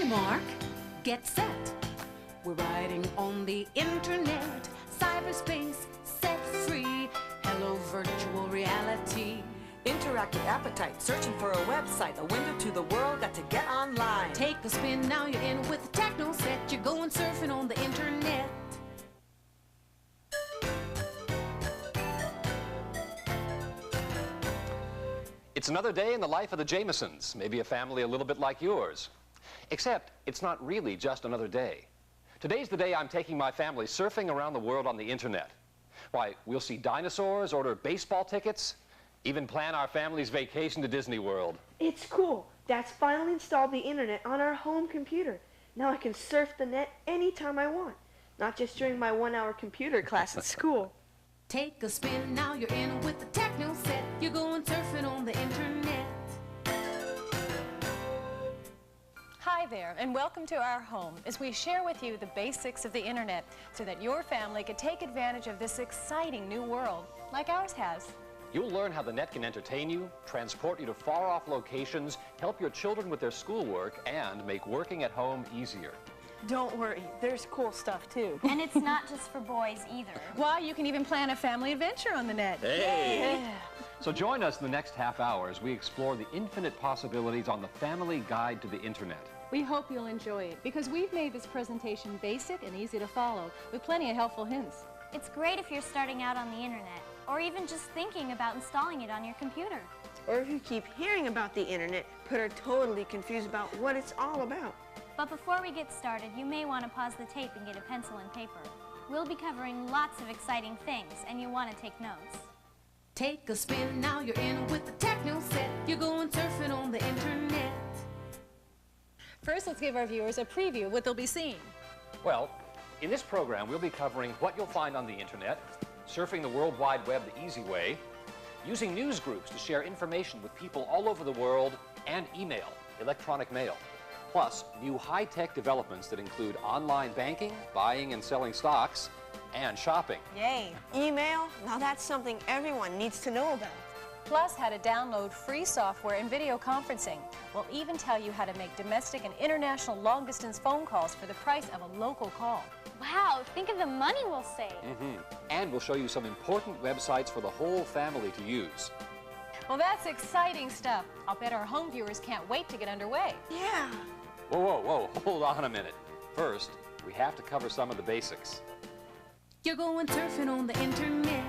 mark, get set. We're riding on the internet, cyberspace set free. Hello, virtual reality. Interactive appetite, searching for a website, a window to the world, got to get online. Take a spin, now you're in with the techno set. You're going surfing on the internet. It's another day in the life of the Jamesons, maybe a family a little bit like yours. Except it's not really just another day. Today's the day I'm taking my family surfing around the world on the internet. Why, we'll see dinosaurs, order baseball tickets, even plan our family's vacation to Disney World. It's cool. Dad's finally installed the internet on our home computer. Now I can surf the net anytime I want, not just during my 1-hour computer class at school. Take a spin, now you're in with the techno set. You're going surfing on the internet. Hi there, and welcome to our home as we share with you the basics of the internet so that your family can take advantage of this exciting new world like ours has. You'll learn how the net can entertain you, transport you to far-off locations, help your children with their schoolwork, and make working at home easier. Don't worry, there's cool stuff too. And it's not just for boys either. Why, you can even plan a family adventure on the net. Hey! So join us in the next half hour as we explore the infinite possibilities on the Family Guide to the Internet. We hope you'll enjoy it because we've made this presentation basic and easy to follow with plenty of helpful hints. It's great if you're starting out on the internet, or even just thinking about installing it on your computer. Or if you keep hearing about the internet, but are totally confused about what it's all about. But before we get started, you may want to pause the tape and get a pencil and paper. We'll be covering lots of exciting things, and you want to take notes. Take a spin, now you're in with the techno set. You're going surfing on the internet. First, let's give our viewers a preview of what they'll be seeing. Well, in this program, we'll be covering what you'll find on the internet, surfing the World Wide Web the easy way, using news groups to share information with people all over the world, and email, electronic mail. Plus, new high-tech developments that include online banking, buying and selling stocks, and shopping. Yay! Email? Now that's something everyone needs to know about. Plus, how to download free software and video conferencing. We'll even tell you how to make domestic and international long-distance phone calls for the price of a local call. Wow, think of the money we'll save. And we'll show you some important websites for the whole family to use. Well, that's exciting stuff. I'll bet our home viewers can't wait to get underway. Yeah. Whoa, whoa, whoa, hold on a minute. First, we have to cover some of the basics. You're going surfing on the internet.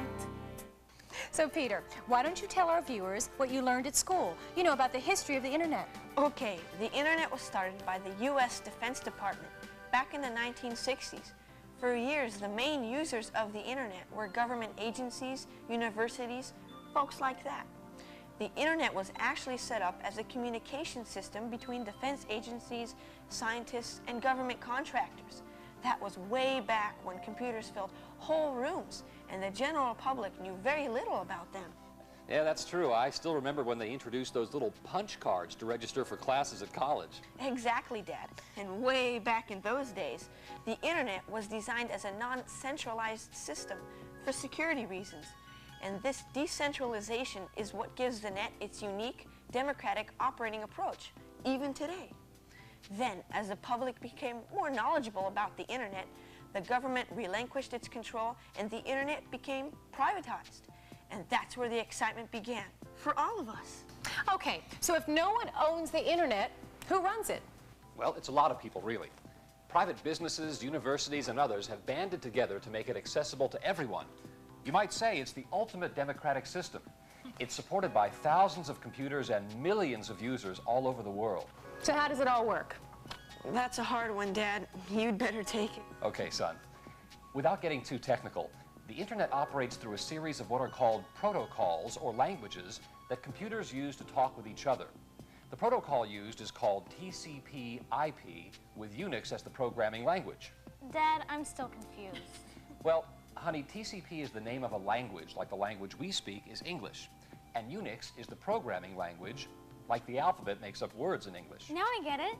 So, Peter, why don't you tell our viewers what you learned at school? You know, about the history of the internet. Okay, the internet was started by the U.S. Defense Department back in the 1960s. For years, the main users of the internet were government agencies, universities, folks like that. The internet was actually set up as a communication system between defense agencies, scientists, and government contractors. That was way back when computers filled whole rooms and the general public knew very little about them. Yeah, that's true. I still remember when they introduced those little punch cards to register for classes at college. Exactly, Dad. And way back in those days, the internet was designed as a non-centralized system for security reasons. And this decentralization is what gives the net its unique, democratic operating approach, even today. Then, as the public became more knowledgeable about the internet, the government relinquished its control and the internet became privatized. And that's where the excitement began, for all of us. Okay, so if no one owns the internet, who runs it? Well, it's a lot of people, really. Private businesses, universities, and others have banded together to make it accessible to everyone. You might say it's the ultimate democratic system. It's supported by thousands of computers and millions of users all over the world. So how does it all work? That's a hard one, Dad. You'd better take it. Okay, son. Without getting too technical, the internet operates through a series of what are called protocols or languages that computers use to talk with each other. The protocol used is called TCP/IP, with Unix as the programming language. Dad, I'm still confused. Well, honey, TCP is the name of a language, like the language we speak is English. And Unix is the programming language, like the alphabet makes up words in English. Now I get it.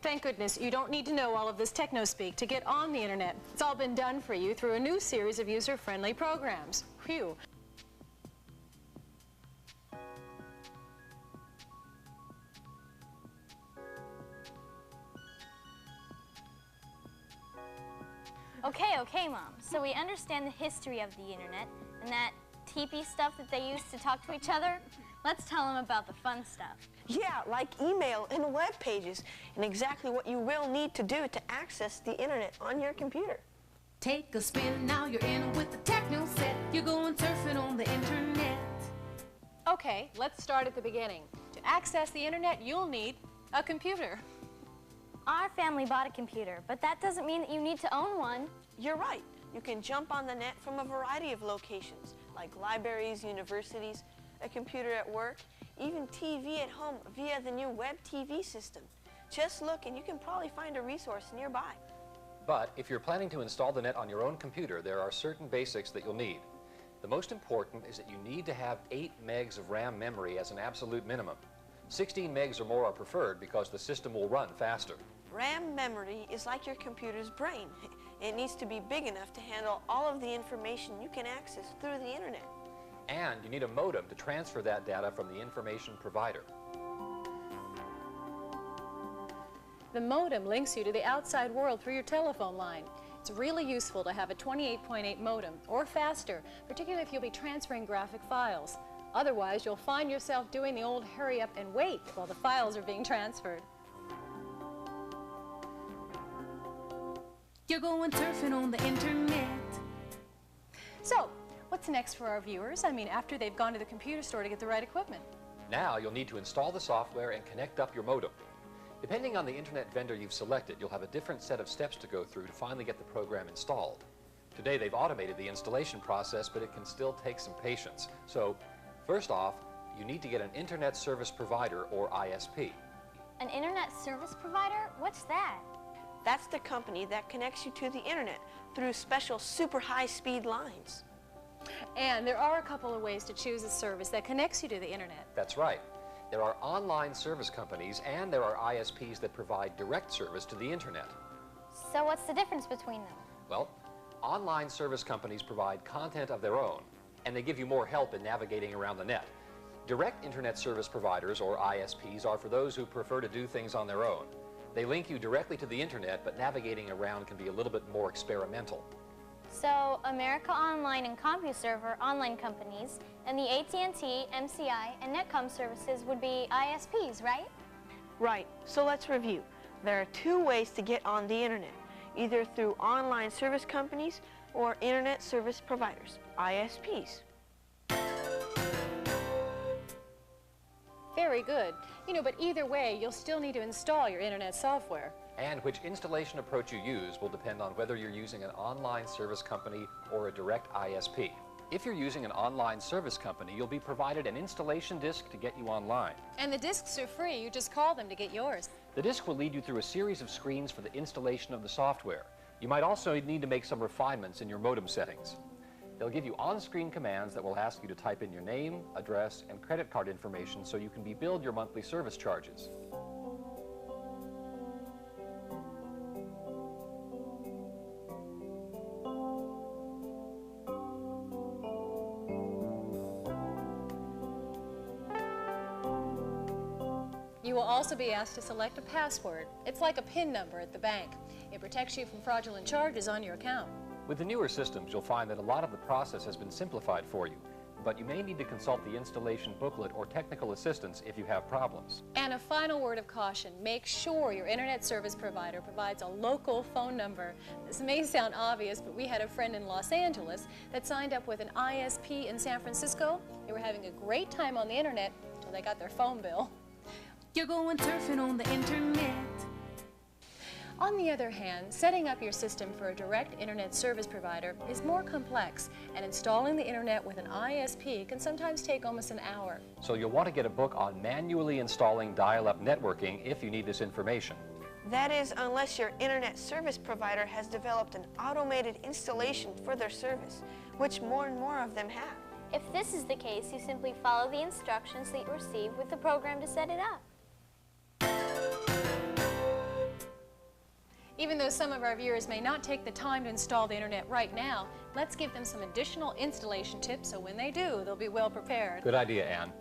Thank goodness you don't need to know all of this techno-speak to get on the internet. It's all been done for you through a new series of user-friendly programs. Phew. Okay, Mom. So we understand the history of the internet and that teepee stuff that they use to talk to each other. Let's tell them about the fun stuff. Yeah, like email and web pages, and exactly what you will need to do to access the internet on your computer. Take a spin, now you're in with the techno set. You're going surfing on the internet. Okay, let's start at the beginning. To access the internet, you'll need a computer. Our family bought a computer, but that doesn't mean that you need to own one. You're right. You can jump on the net from a variety of locations, like libraries, universities, a computer at work, even TV at home via the new web TV system. Just look and you can probably find a resource nearby. But if you're planning to install the net on your own computer, there are certain basics that you'll need. The most important is that you need to have 8 megs of RAM memory as an absolute minimum. 16 megs or more are preferred because the system will run faster. RAM memory is like your computer's brain. It needs to be big enough to handle all of the information you can access through the internet. And you need a modem to transfer that data from the information provider. The modem links you to the outside world through your telephone line. It's really useful to have a 28.8 modem or faster, particularly if you'll be transferring graphic files. Otherwise, you'll find yourself doing the old hurry up and wait while the files are being transferred. You're going surfing on the internet. So, what's next for our viewers? I mean, after they've gone to the computer store to get the right equipment. Now you'll need to install the software and connect up your modem. Depending on the internet vendor you've selected, you'll have a different set of steps to go through to finally get the program installed. Today they've automated the installation process, but it can still take some patience. So, first off, you need to get an internet service provider or ISP. An internet service provider? What's that? That's the company that connects you to the internet through special super high-speed lines. And there are a couple of ways to choose a service that connects you to the internet. That's right. There are online service companies and there are ISPs that provide direct service to the internet. So what's the difference between them? Well, online service companies provide content of their own and they give you more help in navigating around the net. Direct internet service providers or ISPs are for those who prefer to do things on their own. They link you directly to the internet, but navigating around can be a little bit more experimental. So America Online and CompuServe online companies, and the AT&T, MCI, and Netcom services would be ISPs, right? Right. So let's review. There are 2 ways to get on the internet, either through online service companies or internet service providers, ISPs. Very good. You know, but either way, you'll still need to install your internet software. And which installation approach you use will depend on whether you're using an online service company or a direct ISP. If you're using an online service company, you'll be provided an installation disk to get you online. And the discs are free. You just call them to get yours. The disk will lead you through a series of screens for the installation of the software. You might also need to make some refinements in your modem settings. They'll give you on-screen commands that will ask you to type in your name, address, and credit card information so you can be billed your monthly service charges. You will also be asked to select a password. It's like a PIN number at the bank. It protects you from fraudulent charges on your account. With the newer systems, you'll find that a lot of the process has been simplified for you, but you may need to consult the installation booklet or technical assistance if you have problems. And a final word of caution, make sure your internet service provider provides a local phone number. This may sound obvious, but we had a friend in Los Angeles that signed up with an ISP in San Francisco. They were having a great time on the internet until they got their phone bill. You're going surfing on the internet. On the other hand, setting up your system for a direct internet service provider is more complex, and installing the internet with an ISP can sometimes take almost an hour. So you'll want to get a book on manually installing dial-up networking if you need this information. That is, unless your internet service provider has developed an automated installation for their service, which more and more of them have. If this is the case, you simply follow the instructions that you receive with the program to set it up. Even though some of our viewers may not take the time to install the internet right now, let's give them some additional installation tips so when they do, they'll be well prepared. Good idea, Anne.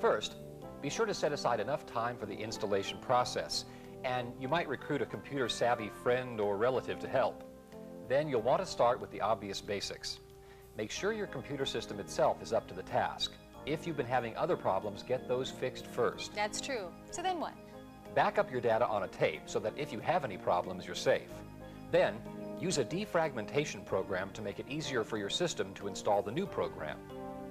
First, be sure to set aside enough time for the installation process, and you might recruit a computer-savvy friend or relative to help. Then you'll want to start with the obvious basics. Make sure your computer system itself is up to the task. If you've been having other problems, get those fixed first. That's true. So then what? Back up your data on a tape so that if you have any problems, you're safe. Then, use a defragmentation program to make it easier for your system to install the new program.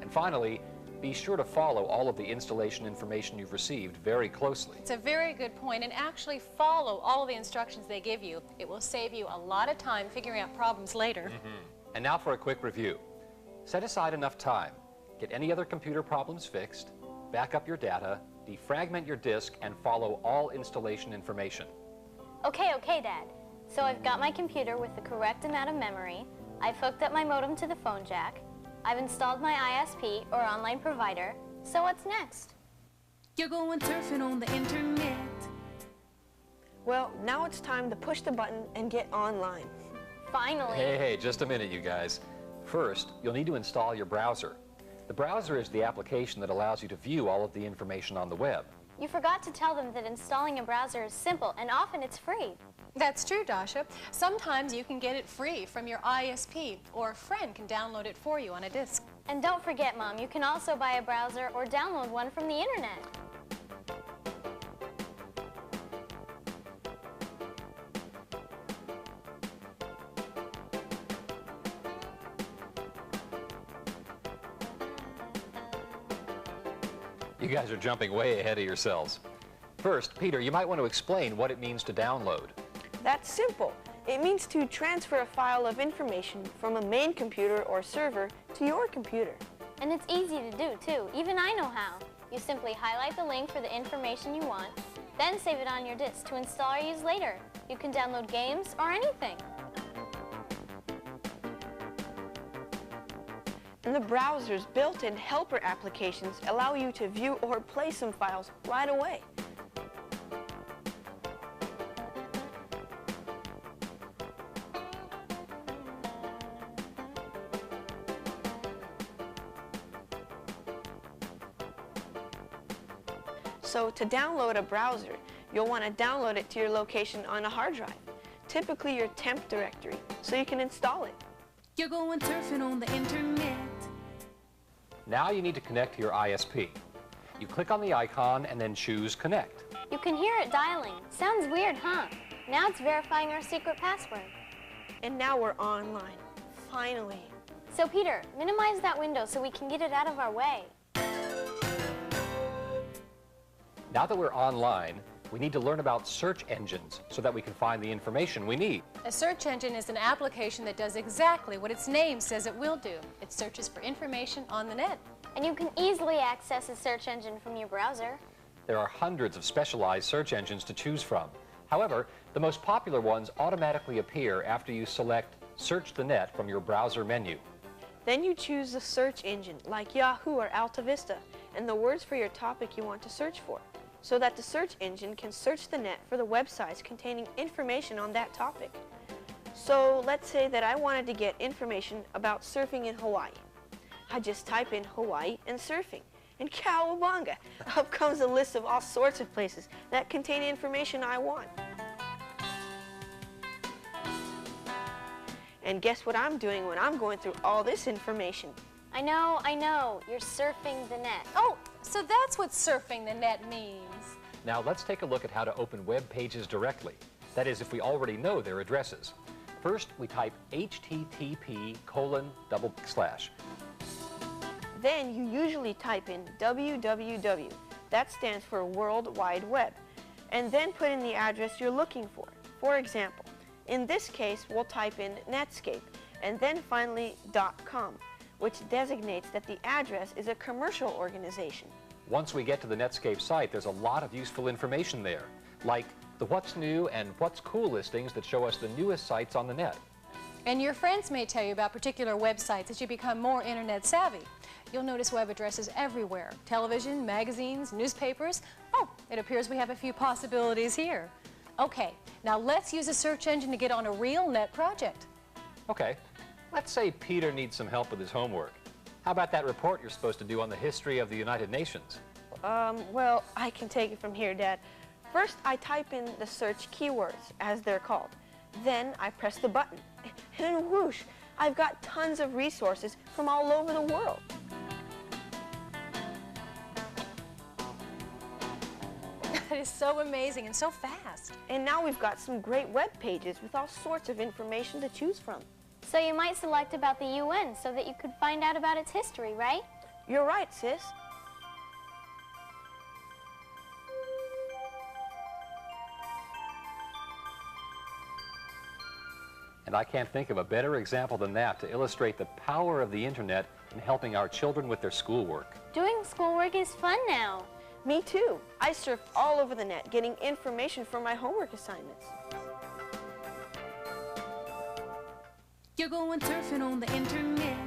And finally, be sure to follow all of the installation information you've received very closely. It's a very good point, and actually follow all of the instructions they give you. It will save you a lot of time figuring out problems later. And now for a quick review. Set aside enough time. Get any other computer problems fixed, back up your data, defragment your disk, and follow all installation information. Okay, Dad. So I've got my computer with the correct amount of memory, I've hooked up my modem to the phone jack, I've installed my ISP or online provider, so what's next? You're going surfing on the internet. Well, now it's time to push the button and get online. Finally. Hey, just a minute, you guys. First, you'll need to install your browser. The browser is the application that allows you to view all of the information on the web. You forgot to tell them that installing a browser is simple and often it's free. That's true, Dasha. Sometimes you can get it free from your ISP, or a friend can download it for you on a disk. And don't forget, Mom, you can also buy a browser or download one from the internet. You guys are jumping way ahead of yourselves. First, Peter, you might want to explain what it means to download. That's simple. It means to transfer a file of information from a main computer or server to your computer. And it's easy to do, too. Even I know how. You simply highlight the link for the information you want, then save it on your disk to install or use later. You can download games or anything. And the browser's built-in helper applications allow you to view or play some files right away. So to download a browser, you'll want to download it to your location on a hard drive, typically your temp directory, so you can install it. You're going surfing on the internet. Now you need to connect to your ISP. You click on the icon and then choose Connect. You can hear it dialing. Sounds weird, huh? Now it's verifying our secret password. And now we're online, finally. So Peter, minimize that window so we can get it out of our way. Now that we're online, we need to learn about search engines so that we can find the information we need. A search engine is an application that does exactly what its name says it will do. It searches for information on the net. And you can easily access a search engine from your browser. There are hundreds of specialized search engines to choose from. However, the most popular ones automatically appear after you select Search the Net from your browser menu. Then you choose the search engine, like Yahoo or Alta Vista, and the words for your topic you want to search for, so that the search engine can search the net for the websites containing information on that topic. So let's say that I wanted to get information about surfing in Hawaii. I just type in Hawaii and surfing, and cowabunga, up comes a list of all sorts of places that contain information I want. And guess what I'm doing when I'm going through all this information? I know, you're surfing the net. Oh, so that's what surfing the net means. Now let's take a look at how to open web pages directly. That is, if we already know their addresses. First, we type http:// Then you usually type in www. That stands for World Wide Web. And then put in the address you're looking for. For example, in this case, we'll type in Netscape, and then finally .com, which designates that the address is a commercial organization. Once we get to the Netscape site, there's a lot of useful information there, like the What's New and What's Cool listings that show us the newest sites on the net. And your friends may tell you about particular websites as you become more internet savvy. You'll notice web addresses everywhere: television, magazines, newspapers. Oh, it appears we have a few possibilities here. Okay, now let's use a search engine to get on a real net project. Okay, let's say Peter needs some help with his homework. How about that report you're supposed to do on the history of the United Nations? Well, I can take it from here, Dad. First, I type in the search keywords, as they're called. Then I press the button, And whoosh, I've got tons of resources from all over the world. That is so amazing and so fast. And now we've got some great web pages with all sorts of information to choose from. So you might select about the UN so that you could find out about its history, right? You're right, sis. And I can't think of a better example than that to illustrate the power of the internet in helping our children with their schoolwork. Doing schoolwork is fun now. Me too. I surf all over the net, getting information for my homework assignments. You're going surfing on the internet.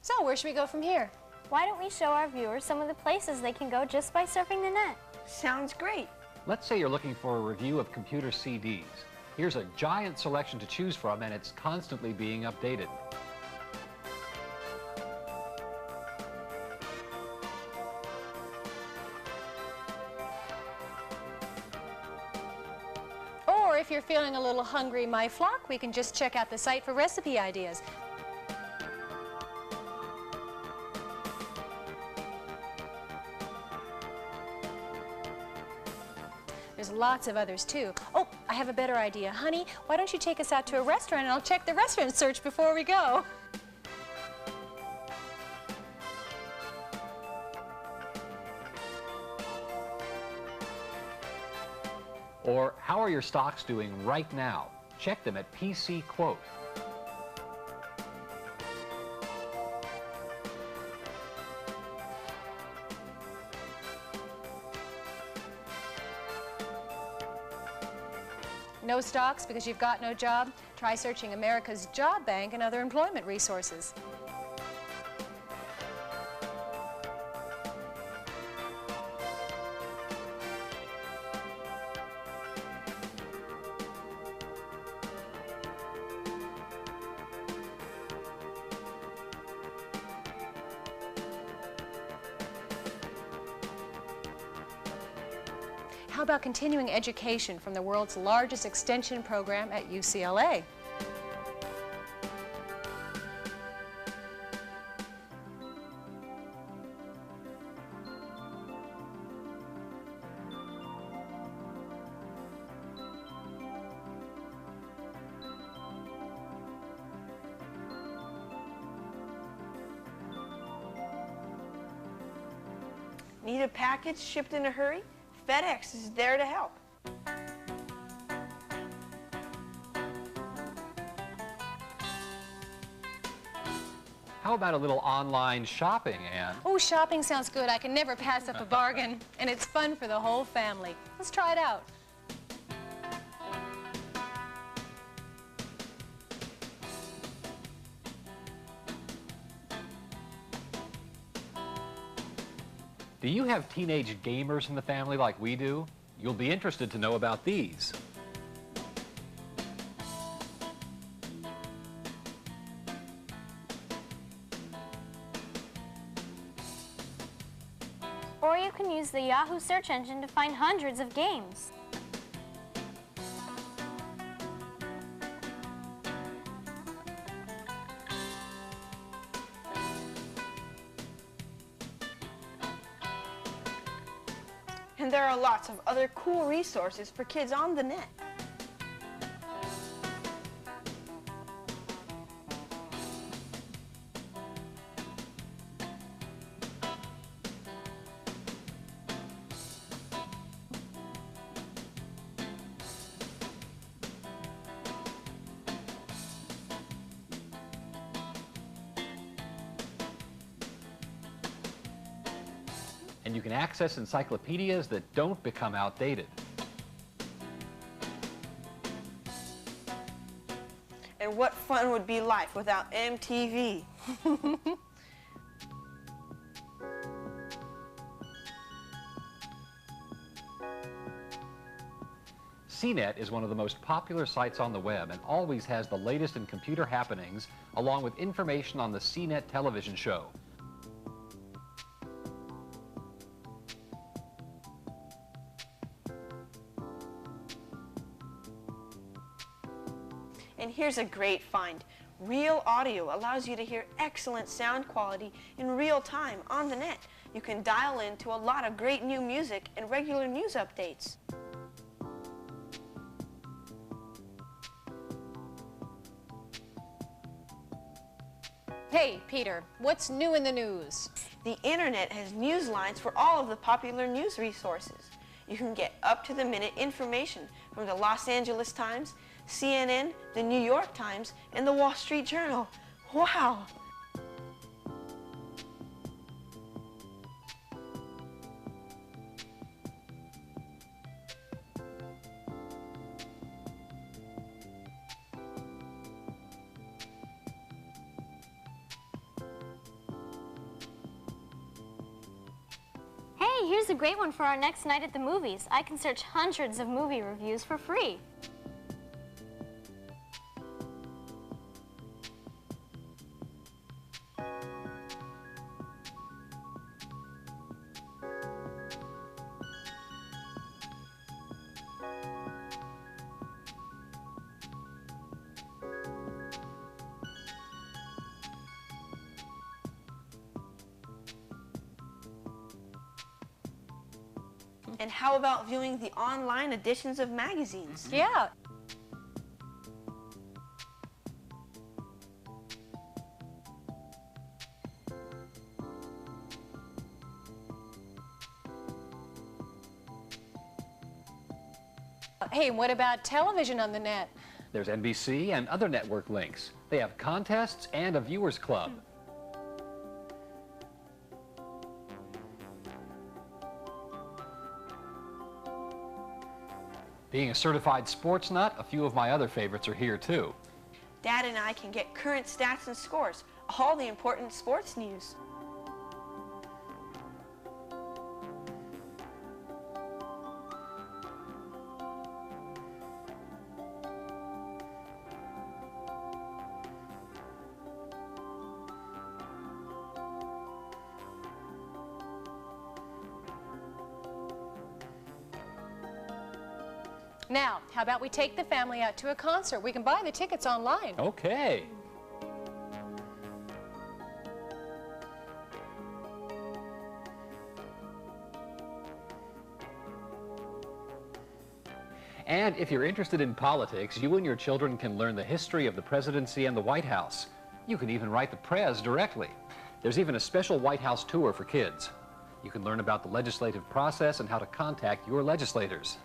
So where should we go from here? Why don't we show our viewers some of the places they can go just by surfing the net? Sounds great. Let's say you're looking for a review of computer CDs. Here's a giant selection to choose from, and it's constantly being updated. Or if you're feeling a little hungry, my flock, we can just check out the site for recipe ideas. There's lots of others too. Oh, I have a better idea. Honey, why don't you take us out to a restaurant and I'll check the restaurant search before we go. Or how are your stocks doing right now? Check them at PC Quote. No stocks because you've got no job? Try searching America's Job Bank and other employment resources. How about continuing education from the world's largest extension program at UCLA? Need a package shipped in a hurry? FedEx is there to help. How about a little online shopping, Anne? Oh, shopping sounds good. I can never pass up a bargain. And it's fun for the whole family. Let's try it out. Do you have teenage gamers in the family like we do? You'll be interested to know about these. Or you can use the Yahoo search engine to find hundreds of games. And there are lots of other cool resources for kids on the net. And you can access encyclopedias that don't become outdated. And what fun would be life without MTV? CNET is one of the most popular sites on the web and always has the latest in computer happenings, along with information on the CNET television show. And here's a great find. Real Audio allows you to hear excellent sound quality in real time on the net. You can dial in to a lot of great new music and regular news updates. Hey, Peter, what's new in the news? The internet has news lines for all of the popular news resources. You can get up-to-the-minute information from the Los Angeles Times, CNN, the New York Times, and the Wall Street Journal. Wow! Hey, here's a great one for our next night at the movies. I can search hundreds of movie reviews for free. And how about viewing the online editions of magazines? Yeah. Hey, what about television on the net? There's NBC and other network links. They have contests and a viewers club. Being a certified sports nut, a few of my other favorites are here too. Dad and I can get current stats and scores, all the important sports news. Now, how about we take the family out to a concert? We can buy the tickets online. Okay. And if you're interested in politics, you and your children can learn the history of the presidency and the White House. You can even write the prez directly. There's even a special White House tour for kids. You can learn about the legislative process and how to contact your legislators.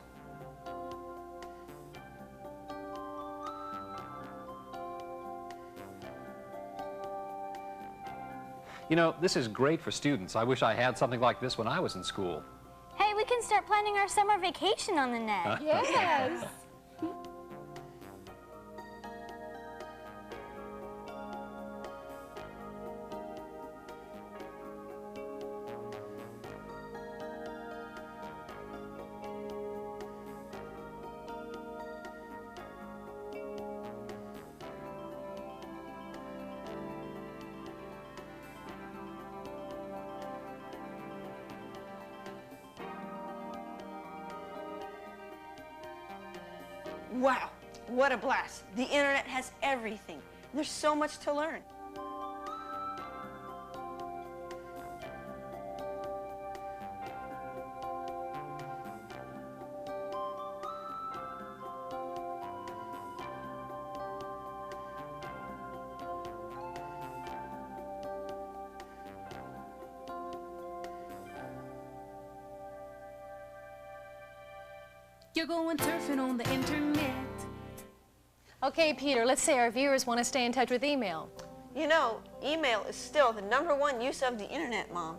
You know, this is great for students. I wish I had something like this when I was in school. Hey, we can start planning our summer vacation on the net. Yes. Wow, what a blast. The internet has everything. There's so much to learn. You're going surfing on the internet. Okay, Peter, let's say our viewers want to stay in touch with email. You know, email is still the #1 use of the internet, Mom.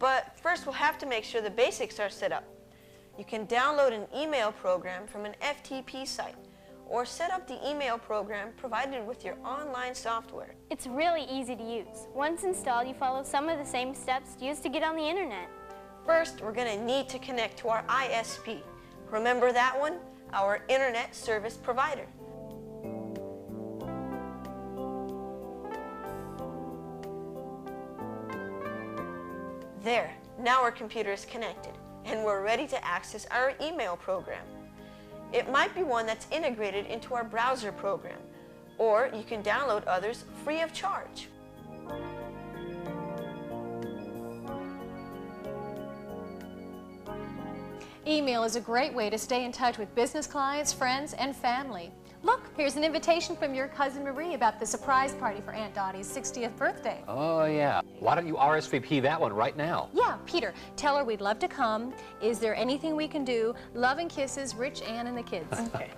But first we'll have to make sure the basics are set up. You can download an email program from an FTP site or set up the email program provided with your online software. It's really easy to use. Once installed, you follow some of the same steps used to get on the internet. First, we're going to need to connect to our ISP. Remember that one? Our internet service provider. There, now our computer is connected, and we're ready to access our email program. It might be one that's integrated into our browser program, or you can download others free of charge. Email is a great way to stay in touch with business clients, friends, and family. Look, here's an invitation from your cousin Marie about the surprise party for Aunt Dottie's 60th birthday. Oh, yeah. Why don't you RSVP that one right now? Yeah, Peter, tell her we'd love to come. Is there anything we can do? Love and kisses, Rich, Ann, and the kids. Okay.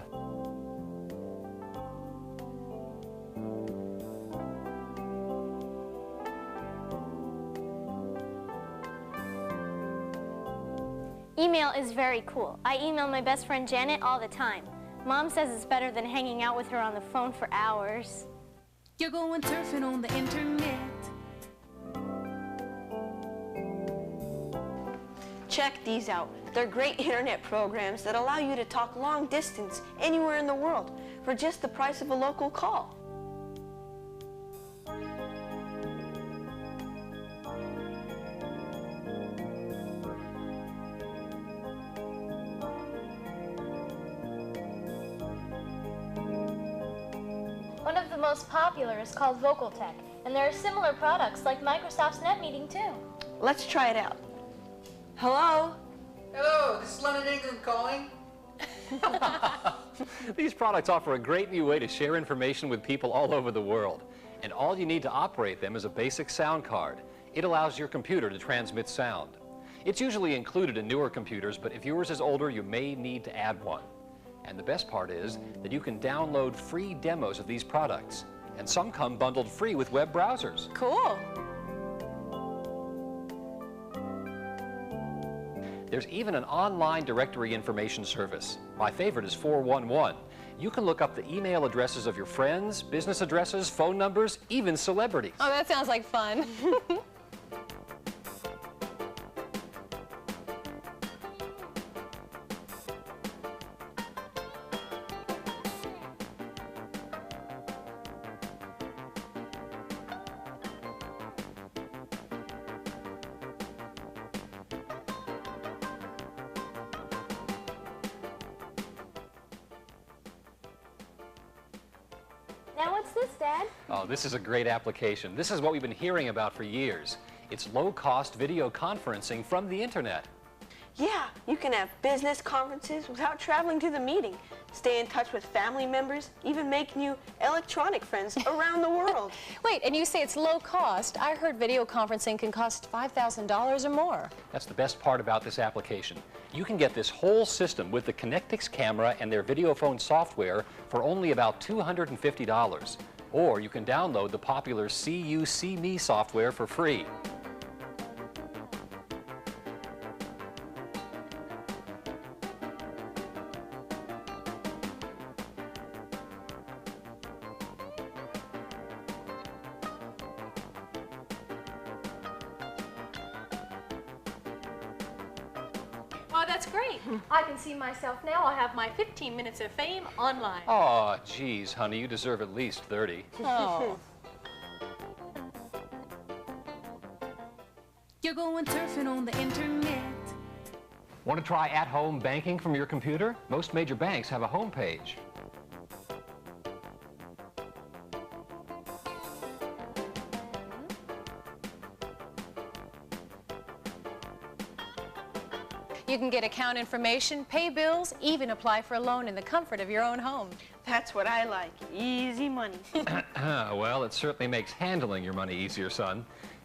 Email is very cool. I email my best friend Janet all the time. Mom says it's better than hanging out with her on the phone for hours. You're going surfing on the internet. Check these out. They're great internet programs that allow you to talk long distance anywhere in the world for just the price of a local call. One of the most popular is called VocalTech, and there are similar products like Microsoft's NetMeeting too. Let's try it out. Hello? Hello, this is London, England calling. These products offer a great new way to share information with people all over the world. And all you need to operate them is a basic sound card. It allows your computer to transmit sound. It's usually included in newer computers, but if yours is older, you may need to add one. And the best part is that you can download free demos of these products. And some come bundled free with web browsers. Cool. There's even an online directory information service. My favorite is 411. You can look up the email addresses of your friends, business addresses, phone numbers, even celebrities. Oh, that sounds like fun. Now what's this, Dad? Oh, this is a great application. This is what we've been hearing about for years. It's low-cost video conferencing from the internet. Yeah, you can have business conferences without traveling to the meeting, stay in touch with family members, even make new electronic friends around the world. Wait, and you say it's low cost. I heard video conferencing can cost $5,000 or more. That's the best part about this application. You can get this whole system with the Connectix camera and their video phone software for only about $250. Or you can download the popular See You, See Me software for free. Oh, that's great. I can see myself now. I'll have my 15 minutes of fame online. Oh, geez, honey, you deserve at least 30. Oh. You're going surfing on the internet. Want to try at-home banking from your computer? Most major banks have a home page. You can get account information, pay bills, even apply for a loan in the comfort of your own home. That's what I like, easy money. Well, it certainly makes handling your money easier, son.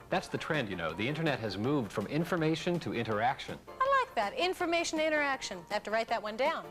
That's the trend, you know. The internet has moved from information to interaction. I like that, information interaction. I have to write that one down.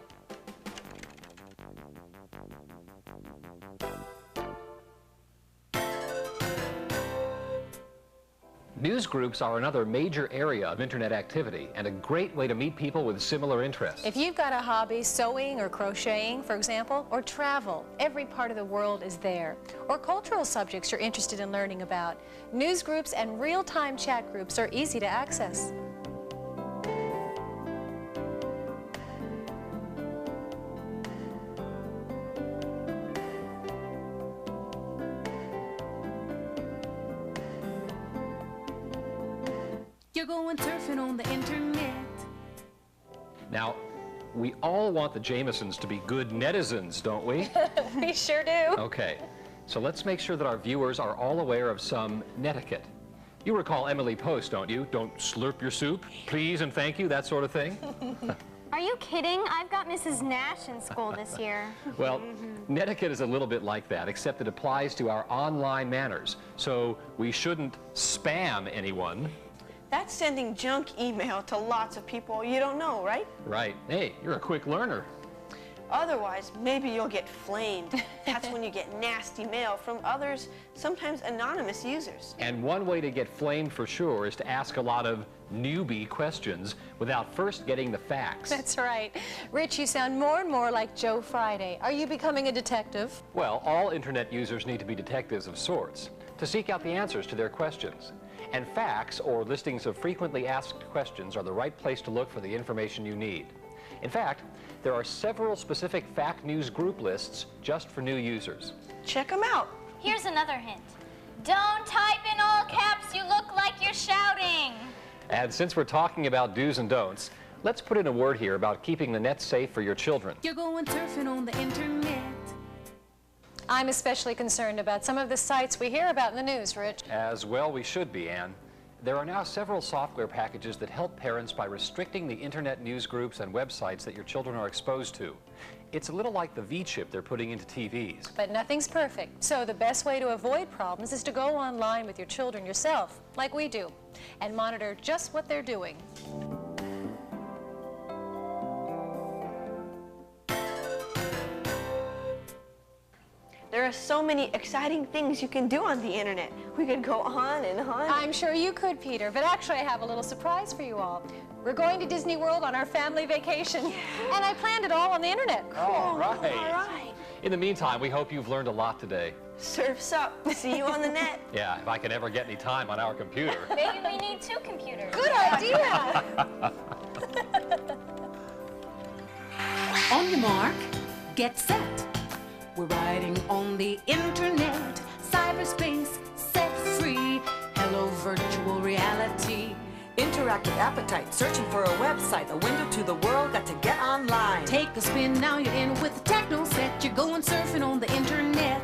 Newsgroups are another major area of internet activity and a great way to meet people with similar interests. If you've got a hobby, sewing or crocheting, for example, or travel, every part of the world is there. Or cultural subjects you're interested in learning about. Newsgroups and real-time chat groups are easy to access. You're going surfing on the internet. Now, we all want the Jamesons to be good netizens, don't we? We sure do. Okay, so let's make sure that our viewers are all aware of some netiquette. You recall Emily Post, don't you? Don't slurp your soup, please and thank you, that sort of thing. Are you kidding? I've got Mrs. Nash in school this year. Well, netiquette is a little bit like that, except it applies to our online manners. So we shouldn't spam anyone. That's sending junk email to lots of people you don't know, right? Right. Hey, you're a quick learner. Otherwise, maybe you'll get flamed. That's when you get nasty mail from others, sometimes anonymous users. And one way to get flamed for sure is to ask a lot of newbie questions without first getting the facts. That's right. Rich, you sound more and more like Joe Friday. Are you becoming a detective? Well, all internet users need to be detectives of sorts to seek out the answers to their questions. And facts, or listings of frequently asked questions, are the right place to look for the information you need. In fact, there are several specific fact news group lists just for new users. Check them out. Here's another hint. Don't type in all caps, you look like you're shouting. And since we're talking about do's and don'ts, let's put in a word here about keeping the net safe for your children. You're going surfing on the internet. I'm especially concerned about some of the sites we hear about in the news, Rich. As well we should be, Anne. There are now several software packages that help parents by restricting the internet news groups and websites that your children are exposed to. It's a little like the V-chip they're putting into TVs. But nothing's perfect, so the best way to avoid problems is to go online with your children yourself, like we do, and monitor just what they're doing. There are so many exciting things you can do on the internet. We could go on and on. I'm sure you could, Peter, but actually I have a little surprise for you all. We're going to Disney World on our family vacation, and I planned it all on the internet. All right. All right. In the meantime, we hope you've learned a lot today. Surf's up. See you on the net. Yeah, if I can ever get any time on our computer. Maybe we need 2 computers. Good idea! On your mark, get set. We're riding on the internet, cyberspace set free. Hello, virtual reality. Interactive appetite, searching for a website, a window to the world, got to get online. Take a spin, now you're in with the techno set. You're going surfing on the internet.